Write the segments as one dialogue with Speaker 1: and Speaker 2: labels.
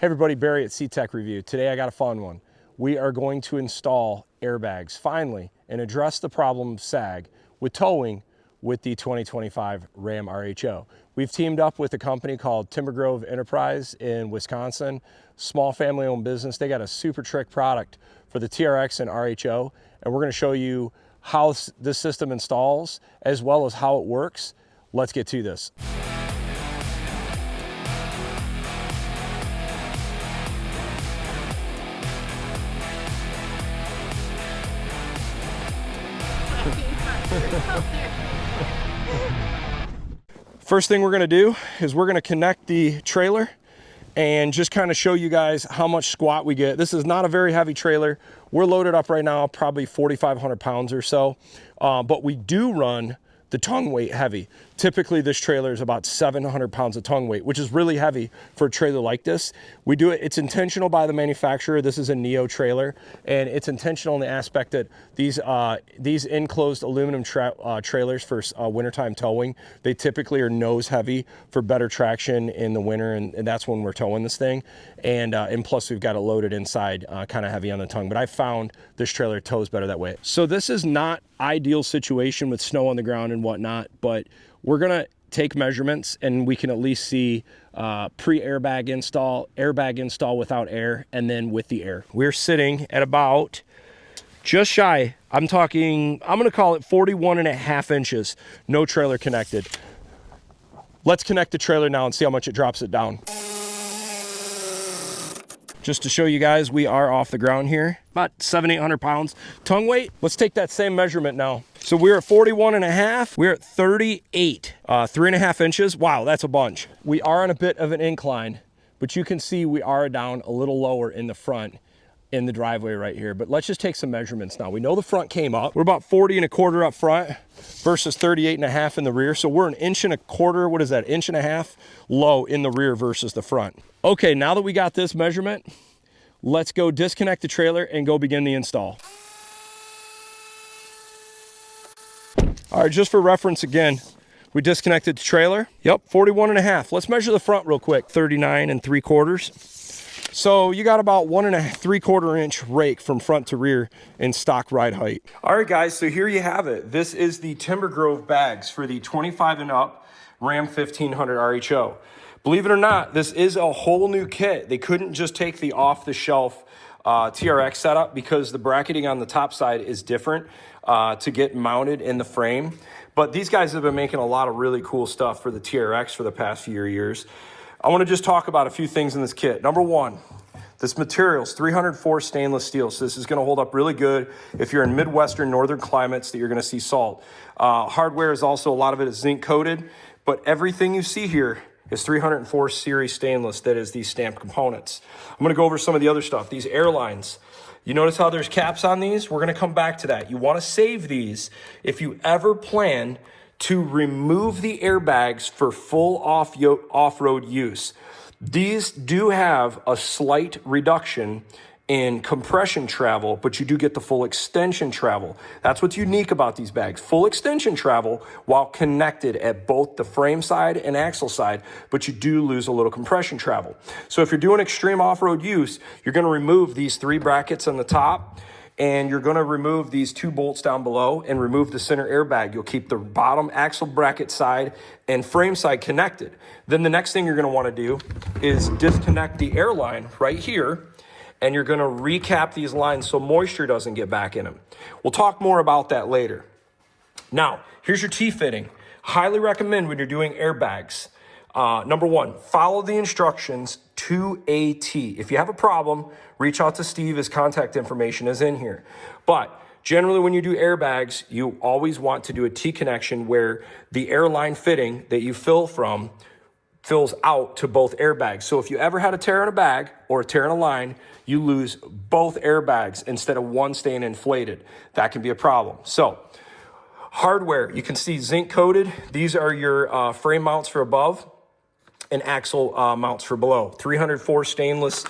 Speaker 1: Hey everybody, Barry at CTech-review. Today I got a fun one. We are going to install airbags finally and address the problem of sag with towing with the 2025 Ram RHO. We've teamed up with a company called Timbergrove Enterprises in Wisconsin, small family owned business. They got a super trick product for the TRX and RHO, and we're going to show you how this system installs as well as how it works. Let's get to this. First thing we're going to do is we're going to connect the trailer and just kind of show you guys how much squat we get. This is not a very heavy trailer. We're loaded up right now, probably 4,500 pounds or so, but we do run the tongue weight heavy. Typically this trailer is about 700 pounds of tongue weight, which is really heavy for a trailer like this. We do it, it's intentional by the manufacturer. This is a Neo trailer, and it's intentional in the aspect that these enclosed aluminum trailers for wintertime towing, they typically are nose heavy for better traction in the winter, and that's when we're towing this thing. And plus we've got it loaded inside, kind of heavy on the tongue, but I found this trailer tows better that way. So this is not ideal situation with snow on the ground and whatnot, but we're gonna take measurements and we can at least see pre-airbag install, airbag install without air, and then with the air. We're sitting at about just shy, I'm gonna call it 41.5 inches, no trailer connected. Let's connect the trailer now and see how much it drops it down. Just to show you guys, we are off the ground here, about 700-800 pounds. Tongue weight, let's take that same measurement now. So we're at 41.5, we're at 38, 3.5 inches. Wow, that's a bunch. We are on a bit of an incline, but you can see we are down a little lower in the front in the driveway right here. But let's just take some measurements now. We know the front came up. We're about 40.25 up front versus 38.5 in the rear. So we're 1.25 inches, what is that, 1.5 inches low in the rear versus the front. Okay, now that we got this measurement, let's go disconnect the trailer and go begin the install. All right, just for reference again, we disconnected the trailer. Yep, 41.5. Let's measure the front real quick, 39.75. So you got about 1.75 inch rake from front to rear in stock ride height. All right, guys, so here you have it. This is the Timbergrove bags for the 25 and up Ram 1500 RHO. Believe it or not, this is a whole new kit. They couldn't just take the off-the-shelf TRX setup because the bracketing on the top side is different to get mounted in the frame. But these guys have been making a lot of really cool stuff for the TRX for the past few years. I want to just talk about a few things in this kit. Number one, this material is 304 stainless steel, so this is going to hold up really good if you're in Midwestern northern climates that you're going to see salt. Hardware is also, a lot of it is zinc coated, but everything you see here is 304 series stainless. That is these stamped components. I'm going to go over some of the other stuff. These airlines, you notice how there's caps on these? We're going to come back to that. You want to save these if you ever plan to remove the airbags for full off-road use. These do have a slight reduction in compression travel, but you do get the full extension travel. That's what's unique about these bags. Full extension travel while connected at both the frame side and axle side, but you do lose a little compression travel. So if you're doing extreme off-road use, you're gonna remove these 3 brackets on the top, and you're gonna remove these 2 bolts down below and remove the center airbag. You'll keep the bottom axle bracket side and frame side connected. Then the next thing you're gonna wanna do is disconnect the airline right here, and you're gonna recap these lines so moisture doesn't get back in them. We'll talk more about that later. Now, here's your T-fitting. Highly recommend when you're doing airbags. Number one, follow the instructions to a T. If you have a problem, reach out to Steve. His contact information is in here. But generally when you do airbags, you always want to do a T connection where the airline fitting that you fill from fills out to both airbags. So if you ever had a tear in a bag or a tear in a line, you lose both airbags instead of one staying inflated. That can be a problem. So hardware, you can see zinc coated. These are your frame mounts for above and axle mounts for below. 304 stainless.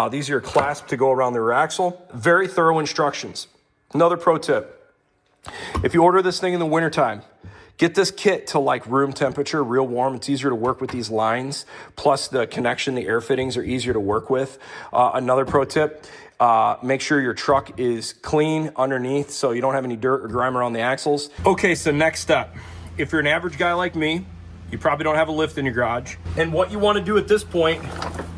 Speaker 1: These are your clasps to go around the rear axle. Very thorough instructions. Another pro tip. If you order this thing in the wintertime, Get this kit to like room temperature, real warm. It's easier to work with these lines. Plus the connection, the air fittings are easier to work with. Another pro tip, make sure your truck is clean underneath so you don't have any dirt or grime around the axles. Okay, so next step. If you're an average guy like me, you probably don't have a lift in your garage. And what you want to do at this point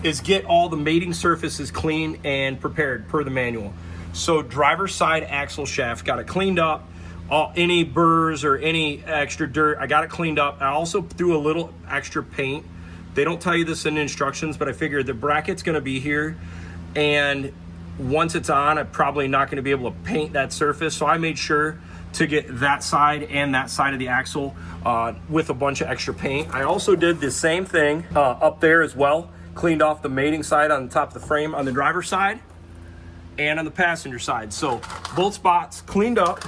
Speaker 1: is get all the mating surfaces clean and prepared per the manual. So driver's side axle shaft, got it cleaned up. Any burrs or any extra dirt, I got it cleaned up. I also threw a little extra paint. They don't tell you this in the instructions, but I figured the bracket's gonna be here, and once it's on, I'm probably not gonna be able to paint that surface, so I made sure to get that side and that side of the axle with a bunch of extra paint. I also did the same thing up there as well, cleaned off the mating side on the top of the frame on the driver's side and on the passenger side. So both spots cleaned up.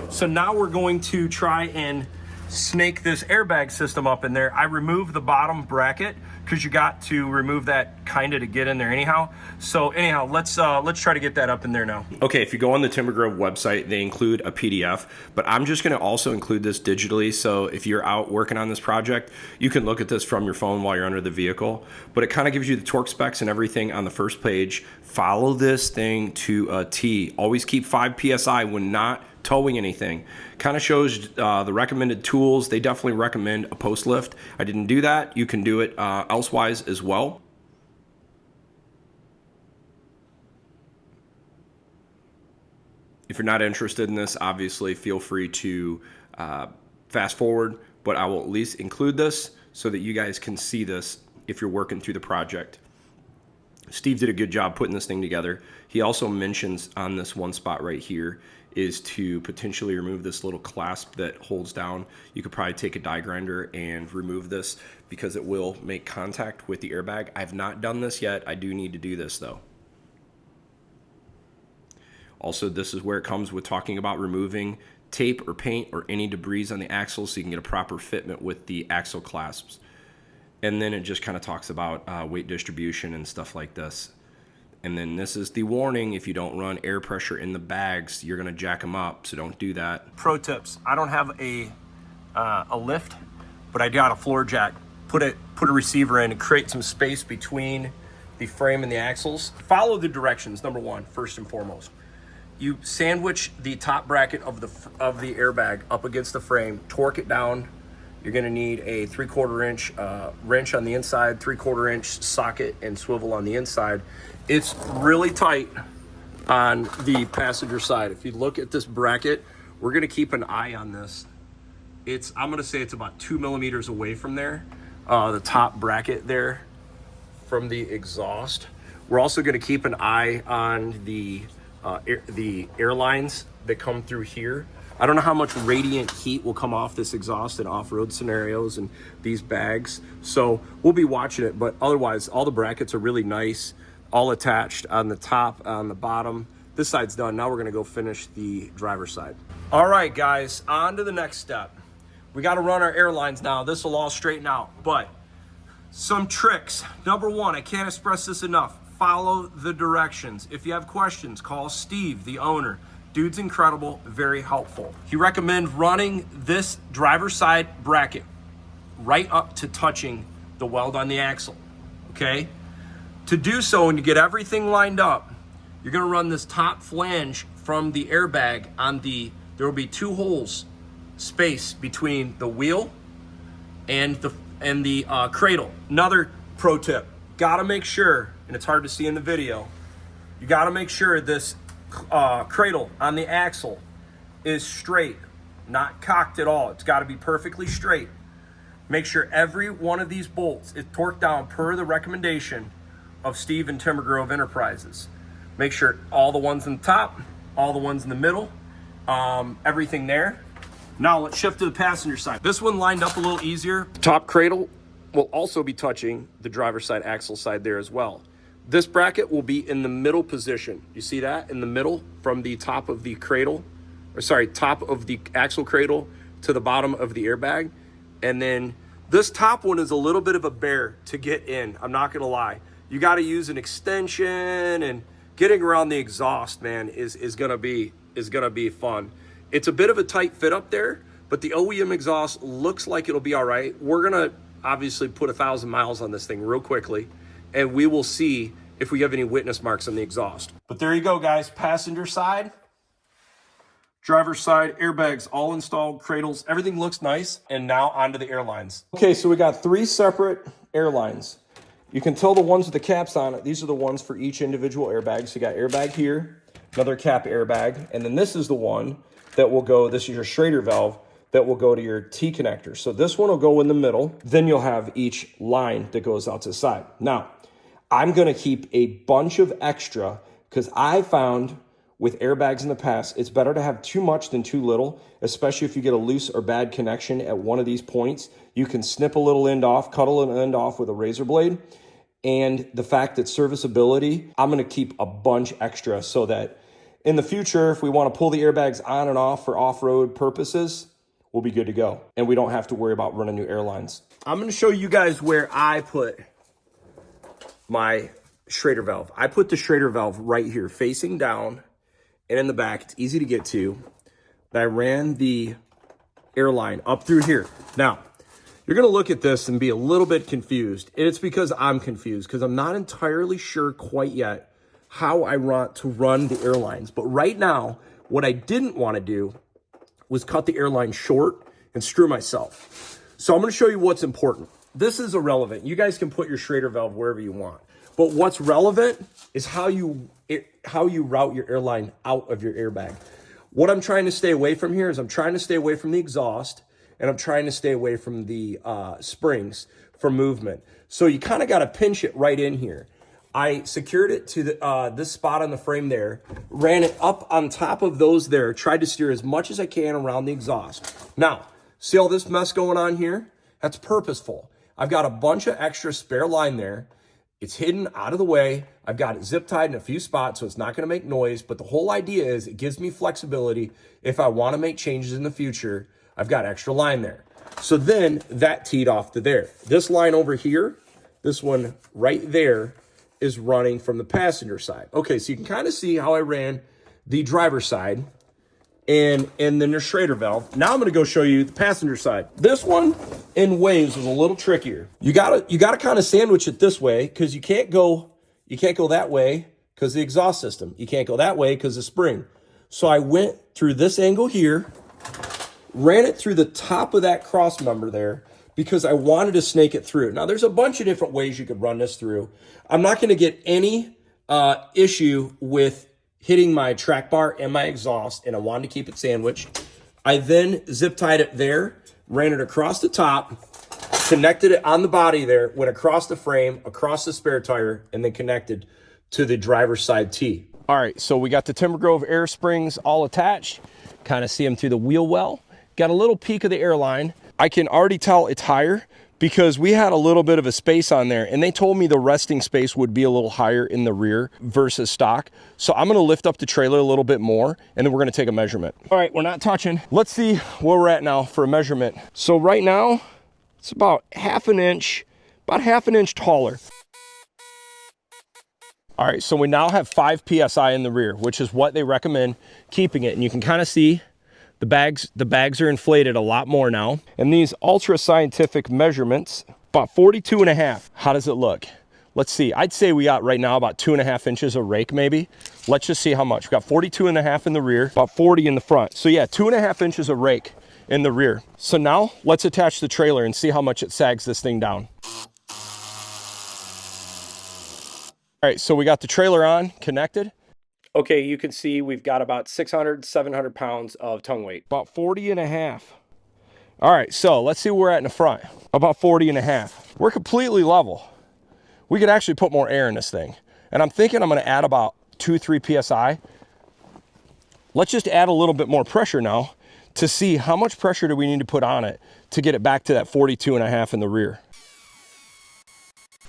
Speaker 1: So now we're going to try and snake this airbag system up in there. I removed the bottom bracket because you got to remove that kind of to get in there anyhow. So anyhow, let's try to get that up in there now. Okay, if you go on the Timbergrove website, they include a PDF, but I'm just gonna also include this digitally. So if you're out working on this project, you can look at this from your phone while you're under the vehicle, but it kind of gives you the torque specs and everything on the first page. Follow this thing to a T. Always keep 5 PSI when not towing anything. Kind of shows the recommended tools. They definitely recommend a post lift. I didn't do that. You can do it elsewise as well. If you're not interested in this, obviously feel free to fast forward, but I will at least include this so that you guys can see this if you're working through the project. Steve did a good job putting this thing together. He also mentions on this one spot right here is to potentially remove this little clasp that holds down. You could probably take a die grinder and remove this because it will make contact with the airbag. I've not done this yet. I do need to do this though. Also, this is where it comes with talking about removing tape or paint or any debris on the axle so you can get a proper fitment with the axle clasps. And then it just kind of talks about weight distribution and stuff like this. And then this is the warning: if you don't run air pressure in the bags, you're gonna jack them up, so don't do that. Pro tips: I don't have a lift, but I got a floor jack. Put a receiver in and create some space between the frame and the axles. Follow the directions. Number one, first and foremost, you sandwich the top bracket of the airbag up against the frame. Torque it down. You're gonna need a 3/4 inch wrench on the inside, 3/4 inch socket and swivel on the inside. It's really tight on the passenger side. If you look at this bracket, we're gonna keep an eye on this. I'm gonna say it's about 2 millimeters away from there, the top bracket there from the exhaust. We're also gonna keep an eye on the airlines that come through here. I don't know how much radiant heat will come off this exhaust in off-road scenarios and these bags. So we'll be watching it, but otherwise all the brackets are really nice, all attached on the top, on the bottom. This side's done. Now we're gonna go finish the driver's side. All right, guys, on to the next step. We gotta run our airlines now. This will all straighten out, but some tricks. Number one, I can't express this enough. Follow the directions. If you have questions, call Steve, the owner. Dude's incredible, very helpful. He recommends running this driver's side bracket right up to touching the weld on the axle, okay? To do so and to get everything lined up, you're gonna run this top flange from the airbag on there will be 2 holes space between the wheel and the cradle. Another pro tip, gotta make sure, and it's hard to see in the video, you gotta make sure this cradle on the axle is straight, not cocked at all. It's got to be perfectly straight. Make sure every one of these bolts is torqued down per the recommendation of Steve and Timbergrove Enterprises. Make sure all the ones in the top, all the ones in the middle, everything there. Now let's shift to the passenger side. This one lined up a little easier. Top cradle will also be touching the driver's side axle side there as well. This bracket will be in the middle position. You see that? In the middle from the top of the cradle, or sorry, top of the axle cradle to the bottom of the airbag. And then this top one is a little bit of a bear to get in. I'm not gonna lie. You gotta use an extension, and getting around the exhaust, man, is gonna be fun. It's a bit of a tight fit up there, but the OEM exhaust looks like it'll be all right. We're gonna obviously put 1,000 miles on this thing real quickly, and we will see if we have any witness marks on the exhaust. But there you go, guys. Passenger side, driver's side, airbags all installed, cradles, everything looks nice. And now onto the airlines. Okay, so we got 3 separate airlines. You can tell the ones with the caps on it. These are the ones for each individual airbag. So you got airbag here, another cap airbag, and then this is the one that will go, this is your Schrader valve, that will go to your T connector. So this one will go in the middle. Then you'll have each line that goes out to the side. Now, I'm gonna keep a bunch of extra because I found with airbags in the past, it's better to have too much than too little, especially if you get a loose or bad connection at one of these points. You can snip a little end off, cut a little end off with a razor blade. And the fact that serviceability, I'm gonna keep a bunch extra so that in the future, if we wanna pull the airbags on and off for off-road purposes, we'll be good to go. And we don't have to worry about running new airlines. I'm gonna show you guys where I put my Schrader valve. I put the Schrader valve right here, facing down and in the back. It's easy to get to. And I ran the airline up through here. Now, you're gonna look at this and be a little bit confused. And it's because I'm confused, because I'm not entirely sure quite yet how I want to run the airlines. But right now, what I didn't wanna do was cut the airline short and screw myself. So I'm gonna show you what's important. This is irrelevant. You guys can put your Schrader valve wherever you want. But what's relevant is how you route your airline out of your airbag. What I'm trying to stay away from here is I'm trying to stay away from the exhaust, and I'm trying to stay away from the springs for movement. So you kind of got to pinch it right in here. I secured it to this spot on the frame there, ran it up on top of those there, tried to steer as much as I can around the exhaust. Now, see all this mess going on here? That's purposeful. I've got a bunch of extra spare line there. It's hidden out of the way. I've got it zip tied in a few spots so it's not gonna make noise, but the whole idea is it gives me flexibility. If I wanna make changes in the future, I've got extra line there. So then that teed off to there. This line over here, this one right there, is running from the passenger side. Okay, so you can kind of see how I ran the driver's side and then the Schrader valve. Now I'm gonna go show you the passenger side. This one in waves was a little trickier. You gotta kind of sandwich it this way, because you can't go that way because the exhaust system. You can't go that way because the spring. So I went through this angle here, ran it through the top of that cross member there because I wanted to snake it through. Now there's a bunch of different ways you could run this through. I'm not gonna get any issue with hitting my track bar and my exhaust, and I wanted to keep it sandwiched. I then zip tied it there, ran it across the top, connected it on the body there, went across the frame, across the spare tire, and then connected to the driver's side T. All right, so we got the Timbergrove air springs all attached. Kind of see them through the wheel well. Got a little peek of the airline. I can already tell it's higher because we had a little bit of a space on there, and they told me the resting space would be a little higher in the rear versus stock. So I'm gonna lift up the trailer a little bit more, and then we're gonna take a measurement. All right, we're not touching. Let's see where we're at now for a measurement. So right now, it's about half an inch taller. All right, so we now have 5 PSI in the rear, which is what they recommend keeping it. And you can kind of see the bags are inflated a lot more now. And these ultra scientific measurements, about 42.5. How does it look? Let's see. I'd say we got right now about 2.5 inches of rake maybe. Let's just see how much. We got 42.5 in the rear, about 40 in the front. So yeah, 2.5 inches of rake in the rear. So now let's attach the trailer and see how much it sags this thing down. All right, so we got the trailer on, connected. Okay, you can see we've got about 600, 700 pounds of tongue weight. About 40.5. All right, so let's see where we're at in the front. About 40.5. We're completely level. We could actually put more air in this thing. And I'm thinking I'm gonna add about 2-3 PSI. Let's just add a little bit more pressure now to see how much pressure do we need to put on it to get it back to that 42.5 in the rear.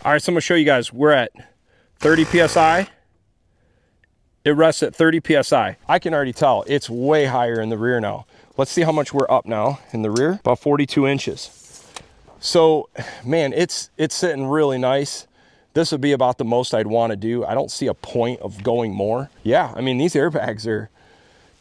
Speaker 1: All right, so I'm gonna show you guys, we're at 30 PSI. It rests at 30 PSI. I can already tell it's way higher in the rear now. Let's see how much we're up now in the rear, about 42 inches. So, man, it's sitting really nice. This would be about the most I'd want to do. I don't see a point of going more. Yeah, I mean, these airbags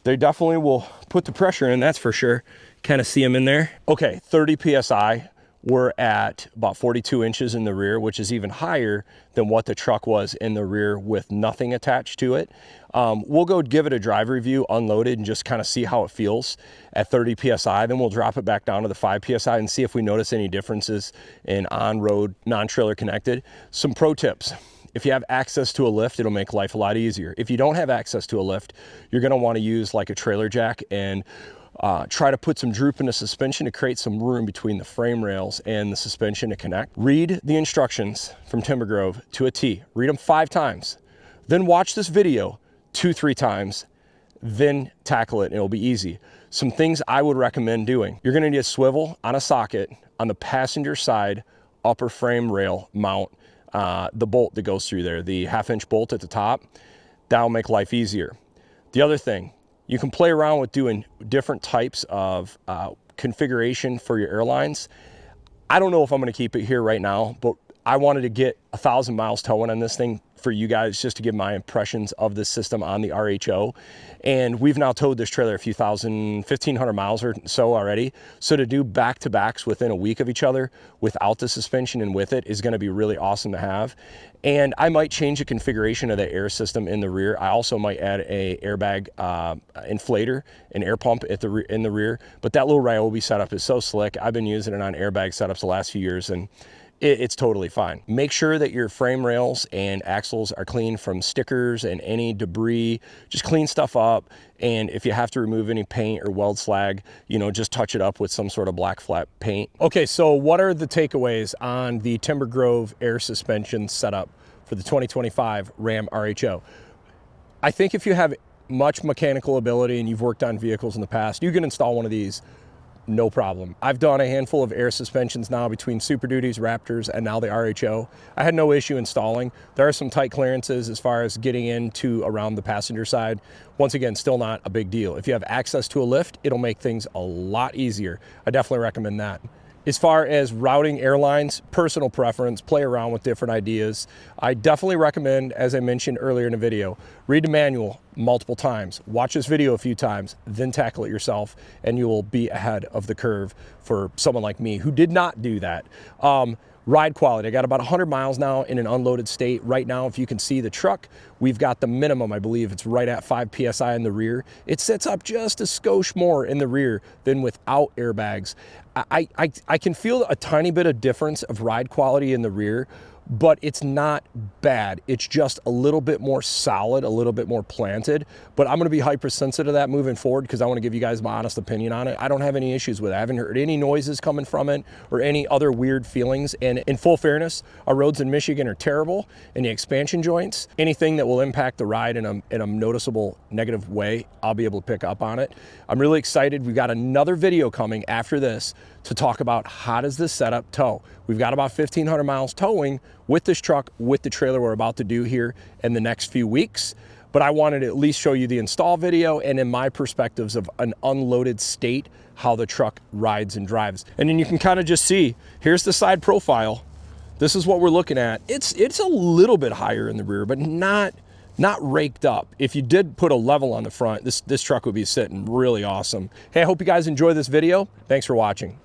Speaker 1: they definitely will put the pressure in, that's for sure. kind of see them in there. Okay, 30 PSI. We're at about 42 inches in the rear, which is even higher than what the truck was in the rear with nothing attached to it. We'll go give it a drive review unloaded and just kind of see how it feels at 30 PSI. Then we'll drop it back down to the 5 PSI and see if we notice any differences in on-road, non-trailer connected. Some pro tips. If you have access to a lift, it'll make life a lot easier. If you don't have access to a lift, you're gonna wanna use like a trailer jack and try to put some droop in the suspension to create some room between the frame rails and the suspension to connect. Read the instructions from Timbergrove to a T. Read them 5 times. Then watch this video 2-3 times. Then tackle it and it'll be easy. Some things I would recommend doing. You're gonna need a swivel on a socket on the passenger side upper frame rail mount, the bolt that goes through there, the 1/2-inch bolt at the top. That'll make life easier. The other thing, you can play around with doing different types of configuration for your airlines. I don't know if I'm gonna keep it here right now, but I wanted to get 1,000 miles towing on this thing for you guys just to give my impressions of this system on the RHO. And we've now towed this trailer a few thousand, 1,500 miles or so already. So to do back-to-backs within a week of each other without the suspension and with it is gonna be really awesome to have. And I might change the configuration of the air system in the rear. I also might add a airbag inflator, an air pump at in the rear. But that little Ryobi setup is so slick. I've been using it on airbag setups the last few years and it's totally fine. Make sure that your frame rails and axles are clean from stickers and any debris. Just clean stuff up. And if you have to remove any paint or weld slag, you know, just touch it up with some sort of black flat paint. Okay, so what are the takeaways on the Timbergrove air suspension setup for the 2025 Ram RHO? I think if you have much mechanical ability and you've worked on vehicles in the past, you can install one of these no problem. I've done a handful of air suspensions now between Super Duties, Raptors, and now the RHO. I had no issue installing. There are some tight clearances as far as getting into around the passenger side. Once again, still not a big deal. If you have access to a lift, it'll make things a lot easier. I definitely recommend that. As far as routing airlines, personal preference, play around with different ideas. I definitely recommend, as I mentioned earlier in the video, read the manual multiple times, watch this video a few times, then tackle it yourself, and you will be ahead of the curve for someone like me who did not do that. Ride quality, I got about 100 miles now in an unloaded state. Right now, if you can see the truck, we've got the minimum, I believe it's right at 5 PSI in the rear. It sets up just a skosh more in the rear than without airbags. I can feel a tiny bit of difference of ride quality in the rear, but it's not bad. It's just a little bit more solid, a little bit more planted, but I'm gonna be hypersensitive to that moving forward because I wanna give you guys my honest opinion on it. I don't have any issues with it. I haven't heard any noises coming from it or any other weird feelings. And in full fairness, our roads in Michigan are terrible in the expansion joints. Anything that will impact the ride in a noticeable negative way, I'll be able to pick up on it. I'm really excited. We've got another video coming after this to talk about how does this setup tow. We've got about 1,500 miles towing with this truck, with the trailer we're about to do here in the next few weeks. But I wanted to at least show you the install video and in my perspectives of an unloaded state, how the truck rides and drives. And then you can kind of just see, here's the side profile. This is what we're looking at. It's a little bit higher in the rear, but not raked up. If you did put a level on the front, this truck would be sitting really awesome. Hey, I hope you guys enjoy this video. Thanks for watching.